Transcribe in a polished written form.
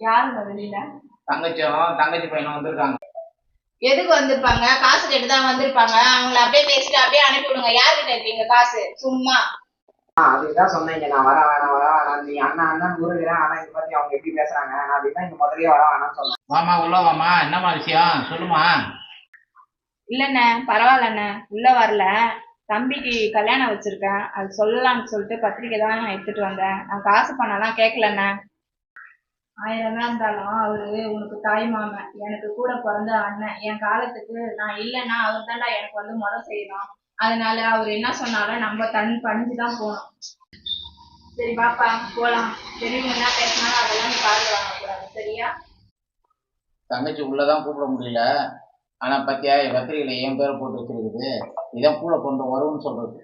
யாருங்க வெளியில? தங்கச்சி பையனும் வந்திருக்காங்க. எதுக்கு வந்திருப்பாங்க? காசு கேட்டுதான் வந்திருப்பாங்க. அவங்கள அப்படியே பேசிட்டு அப்படியே அனுப்பி விடுங்க. யாருக்கிட்ட இருக்கீங்க காசு? சும்மா அதுதான் சொன்னீங்க, நான் வர வேணாம் நீ அண்ணா அண்ணன் முருகிறேன். ஆனா இதை பத்தி அவங்க எப்படி பேசுறாங்க, நான் அதுதான் இங்க முதலே வர வேணாம்னு சொன்னேன். வாமா உள்ள வாமா, என்னமா விஷயம் சொல்லுமா? இல்லண்ணே, பரவாயில்லண்ணே, உள்ள வரல. தம்பிக்கு கல்யாணம் வச்சிருக்கேன், அது சொல்லலாம்னு சொல்லிட்டு பத்திரிக்கை தான் நான் எடுத்துட்டு வந்தேன். நான் காசு பணம்லாம் கேட்கலண்ணே. 1000 தான் இருந்தாலும் அவரு உனக்கு தாய் மாமன், எனக்கு கூட பிறந்த அண்ணன். என் காலத்துக்கு நான் இல்லைன்னா அவர் தான்டா எனக்கு வந்து முறை செய்யணும். அதனால அவர் என்ன சொன்னாலும் நம்ம பணிஞ்சுதான் போகணும். சரி பாப்பா போலாம். பெரியவங்க என்ன பேசினாலும் அதெல்லாம் நீ காதுல வாங்கக்கூடாது, சரியா? தங்கச்சி உள்ளதான் கூப்பிட முடியல. ஆனா பத்தியா பத்திரிகையில என் பேரை போட்டு வச்சிருக்குது. இதான் கூட கொண்டு வரும்னு சொல்றது.